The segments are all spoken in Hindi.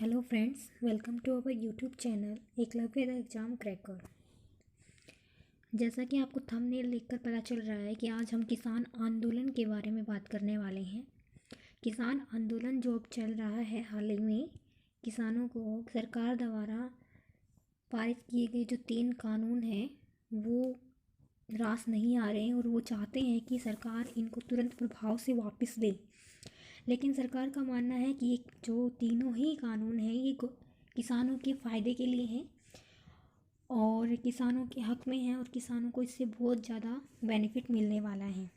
Hello friends, welcome to our YouTube channel Eklavya the exam cracker. जैसा कि आपको थंबनेल देखकर पता चल रहा है कि आज हम किसान आंदोलन के बारे में बात करने वाले हैं। किसान आंदोलन जो अब चल रहा है, हाल ही में किसानों को सरकार द्वारा पारित किए गए जो 3 कानून हैं वो रास नहीं आ रहे हैं और वो चाहते हैं कि सरकार इनको तुरंत प्रभाव से वापस दे। लेकिन सरकार का मानना है कि ये जो तीनों ही कानून हैं ये किसानों के फ़ायदे के लिए हैं और किसानों के हक़ में हैं और किसानों को इससे बहुत ज़्यादा बेनिफिट मिलने वाला है।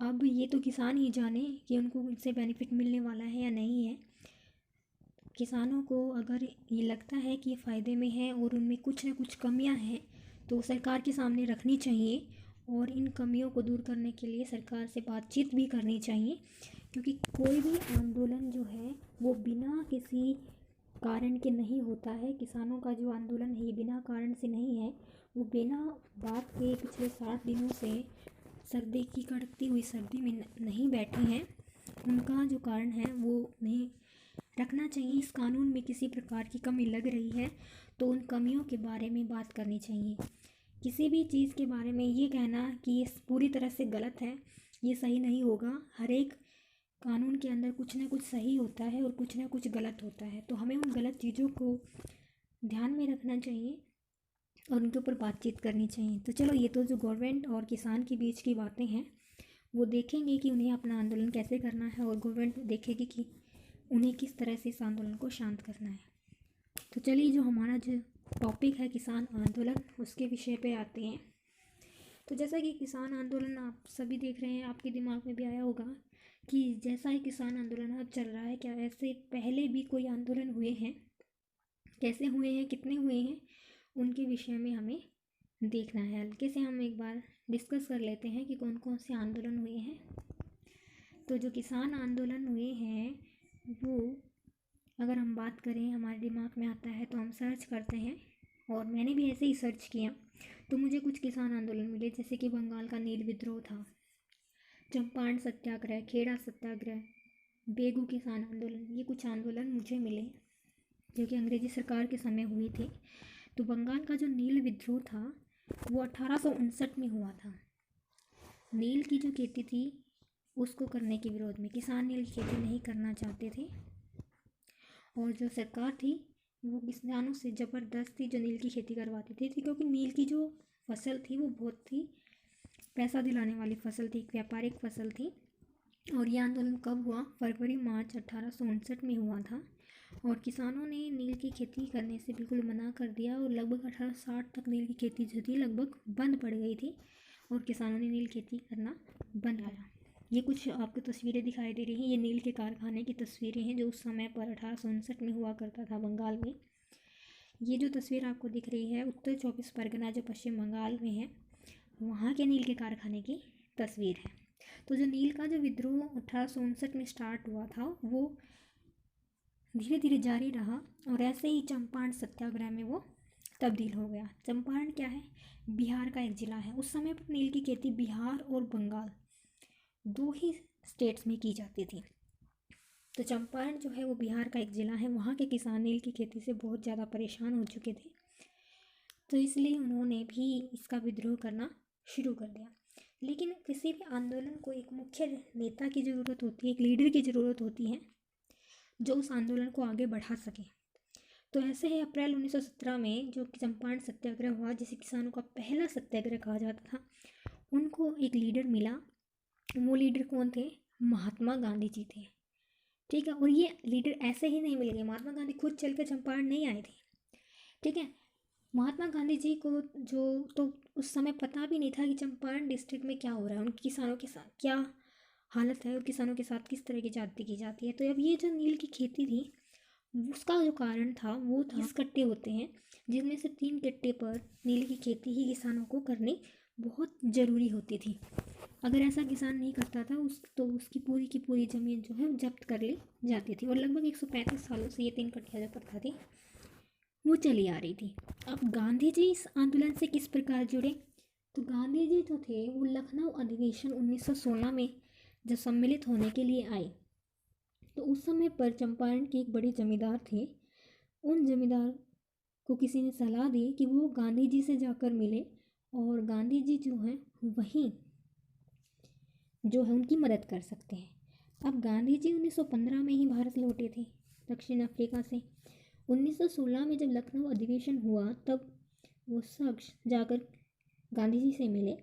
अब ये तो किसान ही जाने कि उनको इससे बेनिफिट मिलने वाला है या नहीं है। किसानों को अगर ये लगता है कि ये फ़ायदे में है और उनमें कुछ ना कुछ कमियां हैं तो सरकार के सामने रखनी चाहिए और इन कमियों को दूर करने के लिए सरकार से बातचीत भी करनी चाहिए, क्योंकि कोई भी आंदोलन जो है वो बिना किसी कारण के नहीं होता है। किसानों का जो आंदोलन है ये बिना कारण से नहीं है। वो बिना बात के पिछले 60 दिनों से सर्दी की कड़कती हुई सर्दी में नहीं बैठे हैं। उनका जो कारण है वो नहीं रखना चाहिए। इस कानून में किसी प्रकार की कमी लग रही है तो उन कमियों के बारे में बात करनी चाहिए। किसी भी चीज़ के बारे में ये कहना कि ये पूरी तरह से गलत है, ये सही नहीं होगा। हर एक कानून के अंदर कुछ ना कुछ सही होता है और कुछ ना कुछ गलत होता है, तो हमें उन गलत चीज़ों को ध्यान में रखना चाहिए और उनके ऊपर बातचीत करनी चाहिए। तो चलो, ये तो जो गवर्नमेंट और किसान के बीच की बातें हैं वो देखेंगे कि उन्हें अपना आंदोलन कैसे करना है और गवर्नमेंट देखेगी कि उन्हें किस तरह से इस आंदोलन को शांत करना है। तो चलिए, जो हमारा जो टॉपिक है किसान आंदोलन, उसके विषय पे आते हैं। तो जैसा कि किसान आंदोलन आप सभी देख रहे हैं, आपके दिमाग में भी आया होगा कि जैसा ही किसान आंदोलन अब चल रहा है, क्या ऐसे पहले भी कोई आंदोलन हुए हैं, कैसे हुए हैं, कितने हुए हैं, उनके विषय में हमें देखना है। हल्के से हम एक बार डिस्कस कर लेते हैं कि कौन कौन से आंदोलन हुए हैं। तो जो किसान आंदोलन हुए हैं वो अगर हम बात करें, हमारे दिमाग में आता है तो हम सर्च करते हैं और मैंने भी ऐसे ही सर्च किया तो मुझे कुछ किसान आंदोलन मिले, जैसे कि बंगाल का नील विद्रोह था, चंपारण सत्याग्रह, खेड़ा सत्याग्रह, बेगू किसान आंदोलन। ये कुछ आंदोलन मुझे मिले जो कि अंग्रेजी सरकार के समय हुए थे। तो बंगाल का जो नील विद्रोह था वो 1859 में हुआ था। नील की जो खेती थी उसको करने के विरोध में किसान नील की खेती नहीं करना चाहते थे और जो सरकार थी वो किसानों से ज़बरदस्ती जो नील की खेती करवाती थी, क्योंकि नील की जो फसल थी वो बहुत ही पैसा दिलाने वाली फसल थी, एक व्यापारिक फसल थी। और ये आंदोलन कब हुआ? फरवरी मार्च 1859 में हुआ था और किसानों ने नील की खेती करने से बिल्कुल मना कर दिया और लगभग 1860 तक नील की खेती जो थी लगभग बंद पड़ गई थी और किसानों ने नील खेती करना बंद किया। ये कुछ आपको तस्वीरें दिखाई दे रही हैं, ये नील के कारखाने की तस्वीरें हैं जो उस समय पर 1859 में हुआ करता था बंगाल में। ये जो तस्वीर आपको दिख रही है उत्तर 24 परगना जो पश्चिम बंगाल में है, वहाँ के नील के कारखाने की तस्वीर है। तो जो नील का जो विद्रोह 1859 में स्टार्ट हुआ था वो धीरे धीरे जारी रहा और ऐसे ही चंपारण सत्याग्रह में वो तब्दील हो गया। चंपारण क्या है? बिहार का एक ज़िला है। उस समय पर नील की खेती बिहार और बंगाल 2 ही स्टेट्स में की जाती थी। तो चंपारण जो है वो बिहार का एक ज़िला है। वहाँ के किसान नील की खेती से बहुत ज़्यादा परेशान हो चुके थे, तो इसलिए उन्होंने भी इसका विद्रोह करना शुरू कर दिया। लेकिन किसी भी आंदोलन को एक मुख्य नेता की ज़रूरत होती है, एक लीडर की ज़रूरत होती है जो उस आंदोलन को आगे बढ़ा सके। तो ऐसे ही अप्रैल 1917 में जो चंपारण सत्याग्रह हुआ, जिसे किसानों का पहला सत्याग्रह कहा जाता था, उनको एक लीडर मिला। वो लीडर कौन थे? महात्मा गांधी जी थे। ठीक है, और ये लीडर ऐसे ही नहीं मिल गए। महात्मा गांधी खुद चल कर चंपारण नहीं आए थे। ठीक है, महात्मा गांधी जी को जो तो उस समय पता भी नहीं था कि चंपारण डिस्ट्रिक्ट में क्या हो रहा है, उन किसानों के साथ क्या हालत है और किसानों के साथ किस तरह की जाति की जाती है। तो अब ये जो नील की खेती थी उसका जो कारण था वो था 30 कट्टे होते हैं, जिनमें से 3 कट्टे पर नील की खेती ही किसानों को करनी बहुत ज़रूरी होती थी। अगर ऐसा किसान नहीं करता था तो उसकी पूरी की पूरी ज़मीन जो है जब्त कर ली जाती थी। और लगभग 135 सालों से ये 3 कट्टिया जो प्रथा थी वो चली आ रही थी। अब गांधी जी इस आंदोलन से किस प्रकार जुड़े? तो गांधी जी जो थे वो लखनऊ अधिवेशन 1916 में जब सम्मिलित होने के लिए आए तो उस समय पर चंपारण के एक बड़े जमींदार थे। उन जमींदार को किसी ने सलाह दी कि वो गांधी जी से जाकर मिले और गांधी जी जो हैं वहीं जो है उनकी मदद कर सकते हैं। अब गांधी जी 1915 में ही भारत लौटे थे दक्षिण अफ्रीका से। 1916 में जब लखनऊ अधिवेशन हुआ तब वो शख्स जाकर गांधी जी से मिले।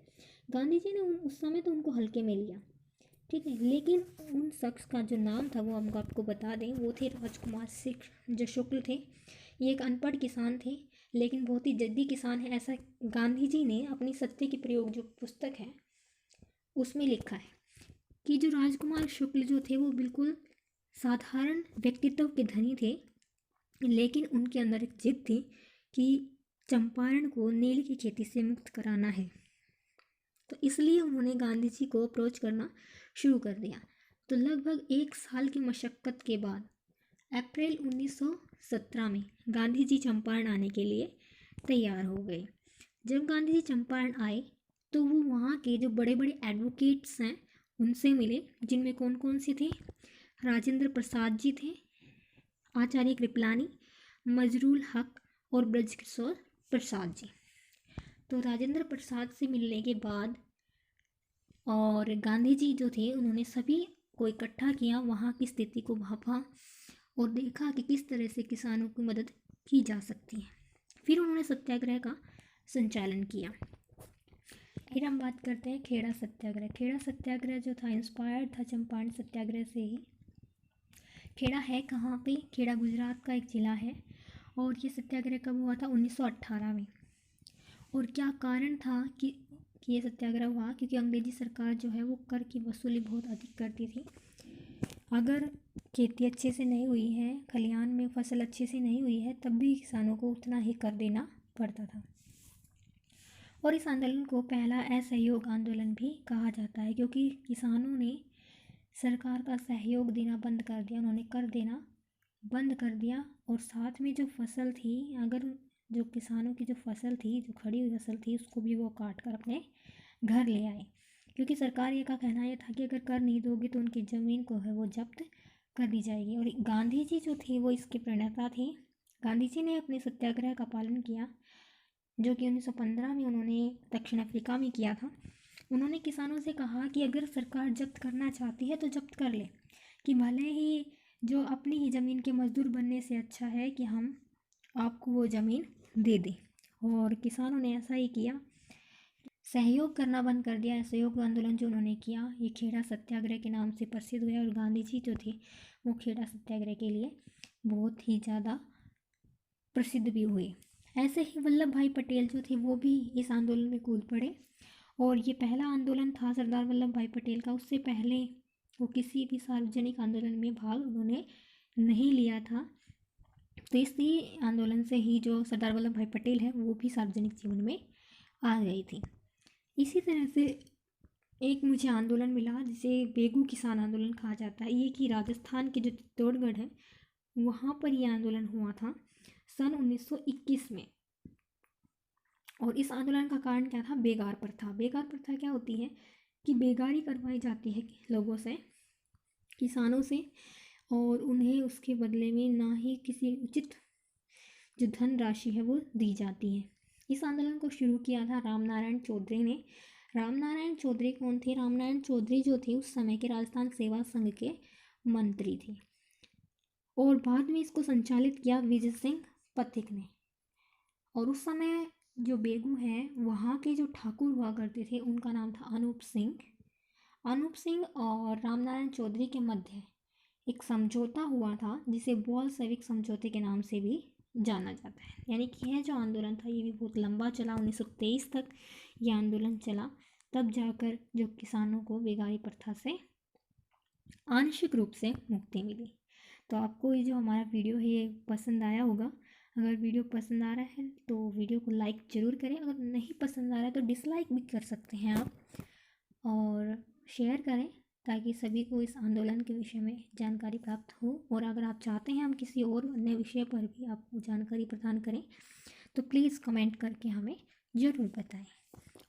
गांधी जी ने उस समय तो उनको हल्के में लिया, ठीक है, लेकिन उन शख्स का जो नाम था वो हम आपको बता दें, वो थे राजकुमार जो शुक्ल थे। ये एक अनपढ़ किसान थे लेकिन बहुत ही जद्दी किसान है, ऐसा गांधी जी ने अपनी सत्य के प्रयोग जो पुस्तक है उसमें लिखा है कि जो राजकुमार शुक्ल जो थे वो बिल्कुल साधारण व्यक्तित्व के धनी थे, लेकिन उनके अंदर एक जिद थी कि चंपारण को नील की खेती से मुक्त कराना है। तो इसलिए उन्होंने गांधी जी को अप्रोच करना शुरू कर दिया। तो लगभग 1 साल की मशक्क़त के बाद अप्रैल 1917 में गांधी जी चंपारण आने के लिए तैयार हो गए। जब गांधी जी चंपारण आए तो वो वहाँ के जो बड़े बड़े एडवोकेट्स हैं उनसे मिले, जिनमें कौन कौन से थे, राजेंद्र प्रसाद जी थे, आचार्य कृपलानी, मजरूल हक और ब्रजकिशोर प्रसाद जी। तो राजेंद्र प्रसाद से मिलने के बाद और गांधी जी जो थे उन्होंने सभी को इकट्ठा किया, वहाँ की स्थिति को भांपा और देखा कि किस तरह से किसानों की मदद की जा सकती है। फिर उन्होंने सत्याग्रह का संचालन किया। फिर हम बात करते हैं खेड़ा सत्याग्रह। खेड़ा सत्याग्रह जो था इंस्पायर्ड था चंपारण सत्याग्रह से ही। खेड़ा है कहाँ पे? खेड़ा गुजरात का एक ज़िला है और ये सत्याग्रह कब हुआ था? 1918 में। और क्या कारण था कि ये सत्याग्रह हुआ? क्योंकि अंग्रेजी सरकार जो है वो कर की वसूली बहुत अधिक करती थी। अगर खेती अच्छे से नहीं हुई है, खलिहान में फसल अच्छे से नहीं हुई है, तब भी किसानों को उतना ही कर देना पड़ता था। और इस आंदोलन को पहला असहयोग आंदोलन भी कहा जाता है, क्योंकि किसानों ने सरकार का सहयोग देना बंद कर दिया, उन्होंने कर देना बंद कर दिया। और साथ में जो फसल थी, अगर जो किसानों की जो फसल थी, जो खड़ी हुई फसल थी, उसको भी वो काट कर अपने घर ले आए, क्योंकि सरकार ये का कहना ये था कि अगर कर नहीं दोगे तो उनकी ज़मीन को है वो जब्त कर दी जाएगी। और गांधी जी जो थे वो इसके प्रणेता थे। गांधी जी ने अपने सत्याग्रह का पालन किया, जो कि 1915 में उन्होंने दक्षिण अफ्रीका में किया था। उन्होंने किसानों से कहा कि अगर सरकार जब्त करना चाहती है तो जब्त कर ले, कि भले ही जो अपनी ही ज़मीन के मजदूर बनने से अच्छा है कि हम आपको वो ज़मीन दे दें। और किसानों ने ऐसा ही किया, सहयोग करना बंद कर दिया। असहयोग आंदोलन जो उन्होंने किया ये खेड़ा सत्याग्रह के नाम से प्रसिद्ध हुआ और गांधी जी जो थे वो खेड़ा सत्याग्रह के लिए बहुत ही ज़्यादा प्रसिद्ध भी हुए। ऐसे ही वल्लभ भाई पटेल जो थे वो भी इस आंदोलन में कूद पड़े और ये पहला आंदोलन था सरदार वल्लभ भाई पटेल का। उससे पहले वो किसी भी सार्वजनिक आंदोलन में भाग उन्होंने नहीं लिया था। तो इसी आंदोलन से ही जो सरदार वल्लभ भाई पटेल है वो भी सार्वजनिक जीवन में आ गई थी। इसी तरह से एक मुझे आंदोलन मिला जिसे बेगू किसान आंदोलन कहा जाता है। ये कि राजस्थान के जो चित्तौड़गढ़ है वहाँ पर यह आंदोलन हुआ था सन 1921 में। और इस आंदोलन का कारण क्या था? बेगार प्रथा। बेगार प्रथा क्या होती है कि बेगारी करवाई जाती है लोगों से, किसानों से, और उन्हें उसके बदले में ना ही किसी उचित जो धन राशि है वो दी जाती है। इस आंदोलन को शुरू किया था रामनारायण चौधरी ने। रामनारायण चौधरी कौन थे? रामनारायण चौधरी जो थे उस समय के राजस्थान सेवा संघ के मंत्री थे और बाद में इसको संचालित किया विजय सिंह पथिक ने। और उस समय जो बेगू हैं वहाँ के जो ठाकुर हुआ करते थे उनका नाम था अनूप सिंह। अनूप सिंह और रामनारायण चौधरी के मध्य एक समझौता हुआ था जिसे बोल्शेविक समझौते के नाम से भी जाना जाता है। यानी कि यह जो आंदोलन था ये भी बहुत लंबा चला, 1923 तक ये आंदोलन चला, तब जाकर जो किसानों को बेगारी प्रथा से आंशिक रूप से मुक्ति मिली। तो आपको ये जो हमारा वीडियो है ये पसंद आया होगा। अगर वीडियो पसंद आ रहा है तो वीडियो को लाइक ज़रूर करें, अगर नहीं पसंद आ रहा है तो डिसलाइक भी कर सकते हैं आप, और शेयर करें ताकि सभी को इस आंदोलन के विषय में जानकारी प्राप्त हो। और अगर आप चाहते हैं हम किसी और अन्य विषय पर भी आपको जानकारी प्रदान करें तो प्लीज़ कमेंट करके हमें ज़रूर बताएं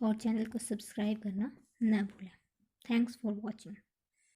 और चैनल को सब्सक्राइब करना ना भूलें। Thanks for watching.